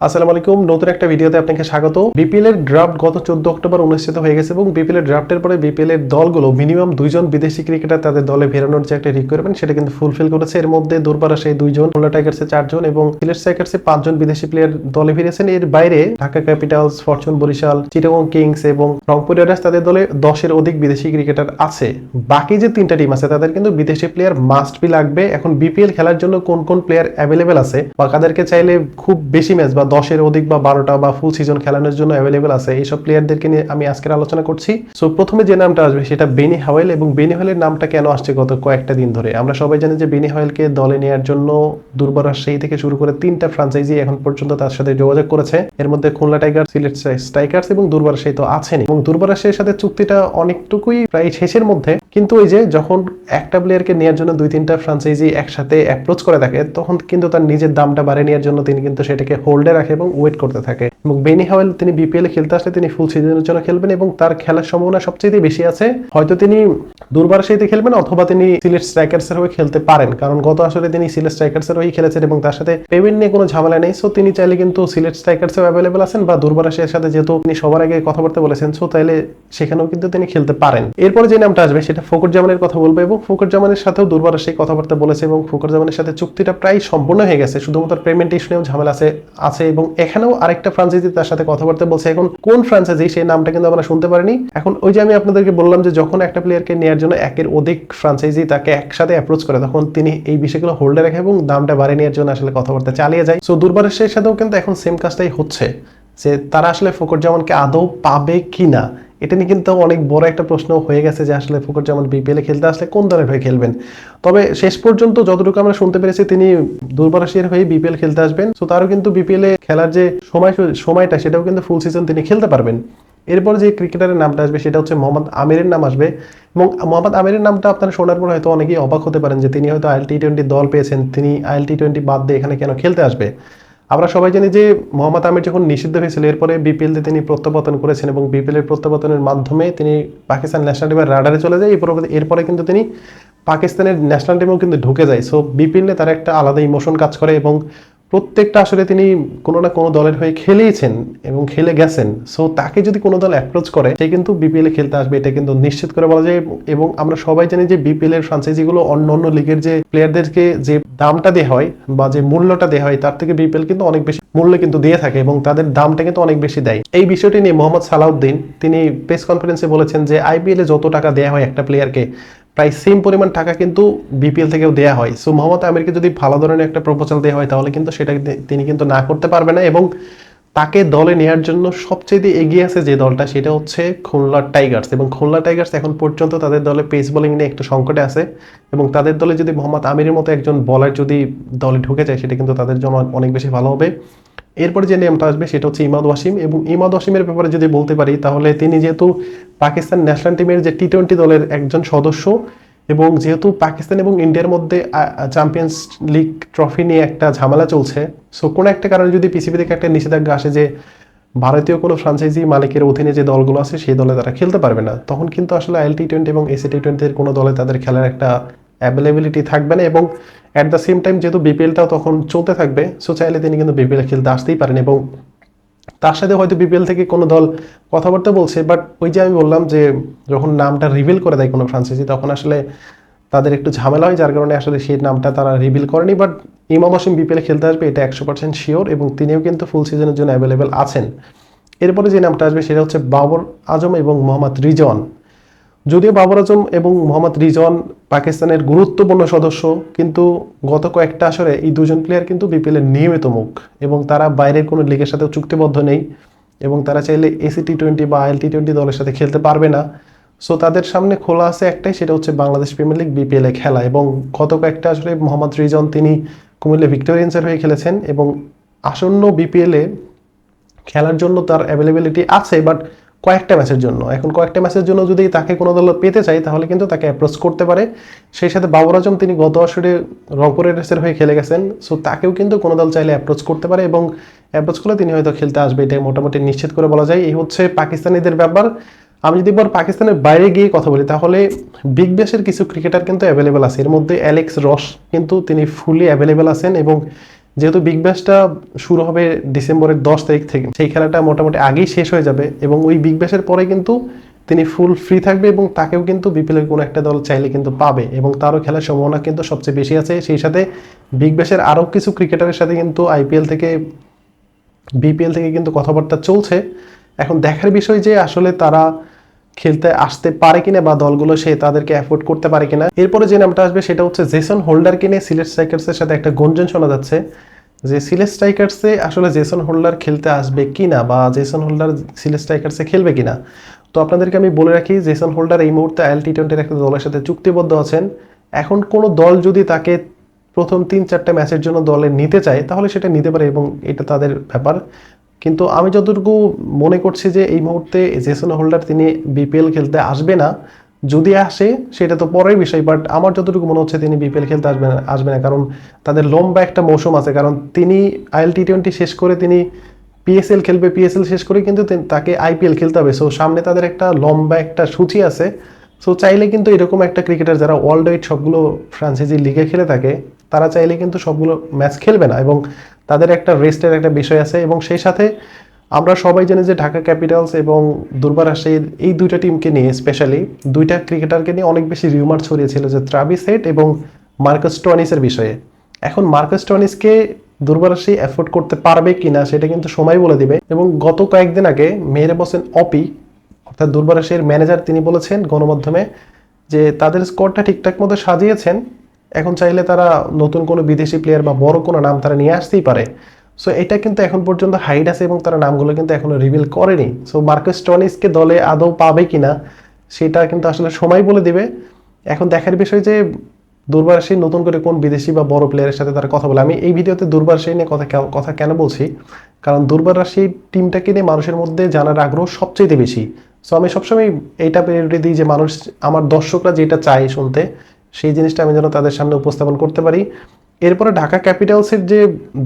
আসসালামু আলাইকুম, নতুন একটা ভিডিওতে আপনাকে স্বাগত। বিপিএল এর ড্রাফট গত 14 অক্টোবর অনুষ্ঠিত হয়ে গেছে এবং বিপিএল এর ড্রাফটের পরে বিপিএল এর দলগুলো মিনিমাম 2 জন বিদেশি ক্রিকেটার তাদের দলে ফেরানোর যে একটা রিকোয়ারমেন্ট সেটা কিন্তু ফুলফিল করেছে। এর মধ্যে দূরপাড়া সেই 2 জন, খুলনা টাইগার্সে 4 জন এবং সিলেট স্ট্রাইকার্সে 5 জন বিদেশি প্লেয়ার দলে ফিরেছেন। এর বাইরে Dhaka Capitals, Fortune Barishal, Chittagong Kings এবং রংপুর রাইডার্স তাদের দলে 10-এর অধিক বিদেশি ক্রিকেটার আছে। বাকি যে 3টা টিম আছে তাদের কিন্তু বিদেশি প্লেয়ার মাস্ট বি লাগবে। এখন বিপিএল খেলার জন্য কোন কোন প্লেয়ার অ্যাভেলেবেল আছে বা কাদেরকে চাইলে খুব বেশি ম্যাচ বা 10-এর অধিক বা 12টা বা ফুল সিজন খেলানোর জন্য অ্যাভেলেবেল আছে, এইসব প্লেয়ারদেরকে নিয়ে আমি আজকের আলোচনা করছি। সো প্রথমে যে নামটা আসবে সেটা বেনি হাওয়েল। এবং বেনি হাওয়েলের নামটা কেন আসছে গত কয়েকটা দিন ধরে? আমরা সবাই জানি যে বেনি হাওয়েলকে দলে নেওয়ার জন্য দুর্বার রাজশাহী থেকে শুরু করে 3টা ফ্রাঞ্চাইজি এখন পর্যন্ত তার সাথে যোগাযোগ করেছে। এর মধ্যে খুলনা টাইগার্স, সিলেট স্ট্রাইকার্স এবং দুর্বার রাজশাহী তো আছেনই। এবং দুর্বার রাজশাহীর সাথে চুক্তিটা অনেকটুকুই প্রায় শেষের মধ্যে, কিন্তু ওই যে যখন একটা প্লেয়ারকে নেওয়ার জন্য 2-3টা ফ্রাঞ্চাইজি একসাথে অ্যাপ্রোচ করে থাকে তখন কিন্তু তার নিজের দামটা বাড়িয়ে নেওয়ার জন্য তিনি কিন্তু সেটাকে হোল্ডে রাখে এবং ওয়েট করতে থাকে। এবং বেনি হাওয়েল তিনি বিপিএল এ খেলতে আসলে তিনি ফুল সিজনের জন্য খেলবেন এবং তার খেলার সম্ভাবনা সবচেয়ে বেশি আছে। হয়তো তিনি দুর্বার রাজশাহীতে খেলবেন অথবা তিনি সিলেট স্ট্রাইকার্স এর হয়ে খেলতে পারেন, কারণ গত আসলে তিনি সিলেট স্ট্রাইকার্স এর হয়ে খেলেছেন এবং তার সাথে পেমেন্ট নিয়ে কোনো ঝামেলা নেই। সো তিনি চাইলে কিন্তু সিলেট স্ট্রাইকার্স এও অ্যাভেলেবল আছেন বা দুর্বার রাজশাহীর সাথে যেহেতু তিনি সবার আগে কথাবার্তা বলেছেন, সো তাইলে সেখানেও কিন্তু তিনি খেলতে পারেন। এরপরে যে নামটা আসবে সেটা ফকর জামানের কথা বলবো এবং ফকর জামানের সাথেও দুর্বার রাজশাহী কথাবার্তা বলেছে এবং ফকর জামানের সাথে চুক্তিটা প্রায় সম্পূর্ণ হয়ে গেছে, শুধুমাত্র পেমেন্ট ইস্যু নিয়েও ঝামেলা আছে এবং এখানেও আরেকটা ফ্রাঞ্চাইজি তার সাথে কথাবার্তা বলছে। এখন কোন ফ্রাঞ্চাইজি সেই নামটা কিন্তু আমরা শুনতে পারিনি। এখন ওই যে আমি আপনাদেরকে বললাম যে যখন একটা প্লেয়ারকে নেওয়ার জন্য একের অধিক ফ্রাঞ্চাইজি তাকে একসাথে অ্যাপ্রোচ করে তখন তিনি এই বিষয়গুলো হোল্ডে রাখে এবং দামটা বাড়িয়ে নেওয়ার জন্য আসলে কথাবার্তা চালিয়ে যায়। সো দুর্বার রাজশাহীর সাথেও কিন্তু এখন সেম কাজটাই হচ্ছে যে তারা আসলে ফকর জামানকে আদৌ পাবে কিনা, এটা নিয়ে কিন্তু অনেক বড় একটা প্রশ্ন হয়ে গেছে যে আসলে ফকর জামান বিপিএল এ খেলতে আসলে কোন দলের হয়ে খেলবেন। তবে শেষ পর্যন্ত যতটুকু আমরা শুনতে পেরেছি তিনি দুর্বার রাজশাহীর হয়ে বিপিএল খেলতে আসবেন। সো তারও কিন্তু বিপিএল এ খেলার যে সময়টা সেটাও কিন্তু ফুল সিজন তিনি খেলতে পারবেন। এরপর যে ক্রিকেটারের নামটা আসবে সেটা হচ্ছে মোহাম্মদ আমিরের নাম আসবে এবং মোহাম্মদ আমিরের নামটা আপনারা শোনার পর হয়তো অনেকেই অবাক হতে পারেন যে তিনি হয়তো IL-T20 দল পেয়েছেন, তিনি IL-T20 বাদ দিয়ে এখানে কেন খেলতে আসবে। আমরা সবাই জানি যে মোহাম্মদ আমির যখন নিষিদ্ধ হয়েছিল এরপরে বিপিএল তে তিনি প্রত্যাবর্তন করেছেন এবং বিপিএল এর প্রত্যাবর্তনের মাধ্যমে তিনি পাকিস্তান ন্যাশনাল টিমের রাডারে চলে যায়। এরপরে কিন্তু তিনি পাকিস্তানের ন্যাশনাল টিমেও কিন্তু ঢুকে যায়। সো বিপিএল এ তার একটা আলাদা ইমোশন কাজ করে এবং প্রত্যেকটা আসলে তিনি কোনো না কোনো দলের হয়ে খেলেইছেন এবং খেলে গেছেন। সো তাকে যদি কোনো দল অ্যাপ্রোচ করে সে কিন্তু বিপিএল এ খেলতে আসবে, এটা কিন্তু নিশ্চিত করে বলা যায়। এবং আমরা সবাই জানি যে বিপিএল এর ফ্রাঞ্চাইজিগুলো অন্য লিগের যে প্লেয়ারদেরকে যে দামটা দেওয়া হয় বা যে মূল্যটা দেওয়া হয় তার থেকে বিপিএল কিন্তু অনেক বেশি মূল্য কিন্তু দিয়ে থাকে এবং তাদের দামটা কিন্তু অনেক বেশি দেয়। এই বিষয়টি নিয়ে মোহাম্মদ সালাউদ্দিন তিনি প্রেস কনফারেন্সে বলেছেন যে আইপিএল এ যত টাকা দেওয়া হয় একটা প্লেয়ারকে প্রায় সেম পরিমাণ টাকা কিন্তু বিপিএল থেকেও দেওয়া হয়। সো মোহাম্মদ আমিরকে যদি ভালো ধরনের একটা প্রপোজাল দেওয়া হয় তাহলে কিন্তু সেটা তিনি কিন্তু না করতে পারবে না। এবং তাকে দলে নেওয়ার জন্য সবচেয়ে এগিয়ে আছে যে দলটা সেটা হচ্ছে খুলনা টাইগার্স। এবং খুলনা টাইগার্স এখন পর্যন্ত তাদের দলে পেস বোলিং নিয়ে একটু সংকটে আছে এবং তাদের দলে যদি মোহাম্মদ আমিরের মতো একজন বলার যদি দলে ঢুকে যায় সেটা কিন্তু তাদের জন্য অনেক বেশি ভালো হবে। এরপরে যে নামটা আসবে সেটা হচ্ছে ইমাদ ওয়াসিম। এবং ইমাদ ওয়াসিমের ব্যাপারে যদি বলতে পারি তাহলে তিনি যেহেতু পাকিস্তান ন্যাশনাল টিমের যে T20 দলের একজন সদস্য এবং যেহেতু পাকিস্তান এবং ইন্ডিয়ার মধ্যে চ্যাম্পিয়ন্স লিগ ট্রফি নিয়ে একটা ঝামেলা চলছে, সো কোনো একটা কারণে যদি পিসিবি থেকে একটা নিষেধাজ্ঞা আসে যে ভারতীয় কোনো ফ্রাঞ্চাইজি মালিকের অধীনে যে দলগুলো আছে সেই দলে তারা খেলতে পারবে না, তখন কিন্তু আসলে IL-T20 এবং AC-T20 এর কোনো দলে তাদের খেলার একটা অ্যাভেলেবিলিটি থাকবে না। এবং অ্যাট দ্য সেম টাইম যেহেতু বিপিএলটাও তখন চলতে থাকবে, সো চাইলে তিনি কিন্তু বিপিএল খেলতে আসতেই পারেন এবং তার সাথে হয়তো বিপিএল থেকে কোনো দল কথাবার্তা বলছে। বাট ওই যে আমি বললাম যে যখন নামটা রিভিল করে দেয় কোনো ফ্রাঞ্চাইজি তখন আসলে তাদের একটু ঝামেলা হয়, যার কারণে আসলে সেই নামটা তারা রিভিল করেনি। বাট ইমাম ওয়াসিম বিপিএল খেলতে আসবে এটা 100% শিওর এবং তিনিও কিন্তু ফুল সিজনের জন্য অ্যাভেলেবেল আছেন। এরপরে যে নামটা আসবে সেটা হচ্ছে বাবর আজম এবং মোহাম্মদ রিজওয়ান। যদিও বাবর আজম এবং মোহাম্মদ রিজওয়ান পাকিস্তানের গুরুত্বপূর্ণ সদস্য, কিন্তু গত কয়েকটা আসরে এই 2জন প্লেয়ার কিন্তু বিপিএল এর নিয়মিত মুখ এবং তারা বাইরের কোনো লিগের সাথে চুক্তিবদ্ধ নেই এবং তারা চাইলে AC-T20 বা IL-T20 দলের সাথে খেলতে পারবে না। সো তাদের সামনে খোলা আছে একটাই, সেটা হচ্ছে বাংলাদেশ প্রিমিয়ার লিগ বিপিএল এ খেলা। এবং গত কয়েকটা আসলে মোহাম্মদ রিজওয়ান তিনি কুমিল্লা ভিক্টোরিয়ান্সের হয়ে খেলেছেন এবং আসন্ন বিপিএল এ খেলার জন্য তার অ্যাভেলেবিলিটি আছে, বাট কয়েকটা ম্যাচের জন্য। এখন কয়েকটা ম্যাচের জন্য যদি তাকে কোনো দল পেতে চায় তাহলে কিন্তু তাকে অ্যাপ্রোচ করতে পারে। সেই সাথে বাবর আজম তিনি গত আসরে রংপুর রাইডার্সের হয়ে খেলে গেছেন, সো তাকেও কিন্তু কোনো দল চাইলে অ্যাপ্রোচ করতে পারে এবং অ্যাপ্রোচ করলে তিনি হয়তো খেলতে আসবে, এটাই মোটামুটি নিশ্চিত করে বলা যায়। এই হচ্ছে পাকিস্তানিদের ব্যাপার। আমি যদি এবার পাকিস্তানের বাইরে গিয়ে কথা বলি তাহলে বিগ ব্যাশের কিছু ক্রিকেটার কিন্তু অ্যাভেলেবেল আছে। এর মধ্যে অ্যালেক্স রস কিন্তু তিনি ফুলি অ্যাভেলেবেল আছেন এবং যেহেতু বিগ ব্যাশটা শুরু হবে ডিসেম্বরের 10 তারিখ থেকে, সেই খেলাটা মোটামুটি আগেই শেষ হয়ে যাবে এবং ওই বিগ ব্যাশের পরে কিন্তু তিনি ফুল ফ্রি থাকবে এবং তাকেও কিন্তু বিপিএলের কোনো একটা দল চাইলে কিন্তু পাবে এবং তারও খেলার সম্ভাবনা কিন্তু সবচেয়ে বেশি আছে। সেই সাথে বিগ ব্যাশের আরও কিছু ক্রিকেটারের সাথে কিন্তু বিপিএল থেকে কিন্তু কথাবার্তা চলছে। এখন দেখার বিষয় যে আসলে তারা খেলতে আসতে পারে কিনা বা দলগুলো তাদেরকে অ্যাফোর্ড করতে পারে কিনা। এরপরে যে নামটা আসবে সেটা হচ্ছে জেসন হোল্ডারকে নিয়ে সিলেট স্ট্রাইকার্সের সাথে একটা গুঞ্জন শোনা যাচ্ছে যে সিলেট স্ট্রাইকার্সে আসলে জেসন হোল্ডার খেলতে আসবে কিনা বা জেসন হোল্ডার সিলেট স্ট্রাইকার্সে খেলবে কিনা। তো আপনাদেরকে আমি বলে রাখি, জেসন হোল্ডার এই মুহূর্তে IL-T20 একটা দলের সাথে চুক্তিবদ্ধ আছেন। এখন কোনো দল যদি তাকে প্রথম 3-4টা ম্যাচের জন্য দলে নিতে চায় তাহলে সেটা নিতে পারে এবং এটা তাদের ব্যাপার। কিন্তু আমি যতটুকু মনে করছি যে এই মুহূর্তে জেসন হোল্ডার তিনি বিপিএল খেলতে আসবে না। যদি আসে সেটা তো পরের বিষয়, বাট আমার যতটুকু মনে হচ্ছে তিনি বিপিএল খেলতে আসবে না কারণ তাদের লম্বা একটা মৌসুম আছে। কারণ তিনি IL-T20 শেষ করে তিনি পিএসএল খেলবে, পিএসএল শেষ করে কিন্তু তাকে আইপিএল খেলতে হবে। সো সামনে তাদের একটা লম্বা একটা সূচি আছে। সো চাইলে কিন্তু এরকম একটা ক্রিকেটার যারা ওয়ার্ল্ড ওয়াইড সবগুলো ফ্রাঞ্চাইজি লিগে খেলে থাকে তারা চাইলে কিন্তু সবগুলো ম্যাচ খেলবে না এবং তাদের একটা রেস্টের একটা বিষয় আছে। এবং সেই সাথে আমরা সবাই জানি যে ঢাকা ক্যাপিটালস এবং দুর্বার রাজশাহীর এই দুইটা টিমকে নিয়ে, স্পেশালি দুইটা ক্রিকেটারকে নিয়ে অনেক বেশি রিউমার ছড়িয়েছিল যে ট্রাভিস হেড এবং মার্কাস স্টোয়ানিসের বিষয়ে। এখন মার্কাস স্টোয়ানিসকে দুর্বার রাজশাহী অ্যাফোর্ড করতে পারবে কিনা সেটা কিন্তু সময় বলে দিবে। এবং গত কয়েকদিন আগে মেহেরাব হোসেন অপি অর্থাৎ দুর্বার রাজশাহীর ম্যানেজার তিনি বলেছেন গণমাধ্যমে যে তাদের স্কোয়াডটা ঠিকঠাক মতো সাজিয়েছেন, এখন চাইলে তারা নতুন কোনো বিদেশি প্লেয়ার বা বড় কোনো নাম তারা নিয়ে আসতেই পারে। সো এটা কিন্তু এখন পর্যন্ত হাইড আছে এবং তারা নামগুলো কিন্তু এখনো রিভিল করেনি। সো মার্কাস স্টোয়ানিসকে দলে আদৌ পাবে কিনা সেটা কিন্তু আসলে সময় বলে দিবে। এখন দেখার বিষয় যে দুর্বার রাজশাহী নতুন করে কোন বিদেশি বা বড় প্লেয়ারের সাথে তারা কথা বলে। আমি এই ভিডিওতে দুর্বার রাজশাহী নিয়ে কথা কেন বলছি, কারণ দুর্বার রাজশাহী টিমটাকে নিয়ে মানুষের মধ্যে জানার আগ্রহ সবচেয়ে বেশি। সো আমি সবসময় এইটা প্রায়োরিটি দিই যে মানুষ, আমার দর্শকরা যেটা চায় শুনতে, সেই জিনিসটা আমি যেন তাদের সামনে উপস্থাপন করতে পারি। এরপরে ঢাকা ক্যাপিটালসের যে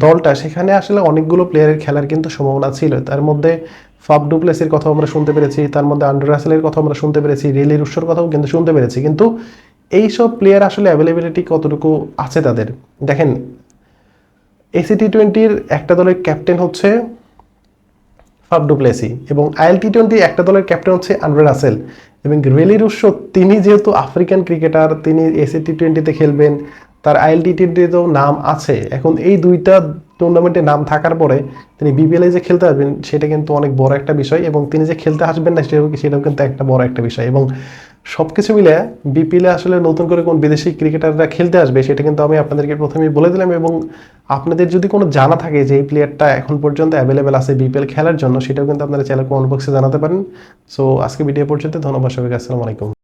দলটা, সেখানে আসলে অনেকগুলো প্লেয়ারের খেলার কিন্তু সম্ভাবনা ছিল। তার মধ্যে ফাফ ডু প্লেসির কথা আমরা শুনতে পেরেছি, তার মধ্যে আন্ডার রাসেলের কথা আমরা শুনতে পেরেছি, রিলি রুশোর কথাও কিন্তু শুনতে পেরেছি। কিন্তু এইসব প্লেয়ার আসলে অ্যাভেলেবিলিটি কতটুকু আছে তাদের দেখেন। ACT20-র একটা দলের ক্যাপ্টেন হচ্ছে ফাফ ডু প্লেসি এবং IL-T20 একটা দলের ক্যাপ্টেন হচ্ছে আন্ডার রাসেল এবং রিলি রুশো তিনি যেহেতু আফ্রিকান ক্রিকেটার, তিনি ACT20-তে খেলবেন, তার IL-T20-তেও নাম আছে। এখন এই দুইটা টুর্নামেন্টে নাম থাকার পরে তিনি বিপিএলে যে খেলতে আসবেন সেটা কিন্তু অনেক বড় একটা বিষয় এবং তিনি যে খেলতে আসবেন না সেটাও কিন্তু একটা বড় একটা বিষয়। এবং সবকিছু মিলে বিপিএলে আসলে নতুন করে কোন বিদেশি ক্রিকেটাররা খেলতে আসবে সেটা কিন্তু আমি আপনাদেরকে প্রথমেই বলে দিলাম। এবং আপনাদের যদি কোনো জানা থাকে যে এই প্লেয়ারটা এখন পর্যন্ত অ্যাভেলেবেল আছে বিপিএল খেলার জন্য, সেটাও কিন্তু আপনারা চাইলে কমেন্ট বক্সে জানাতে পারেন। সো আজকে ভিডিও পর্যন্ত, ধন্যবাদ সবাইকে, আসসালামু আলাইকুম।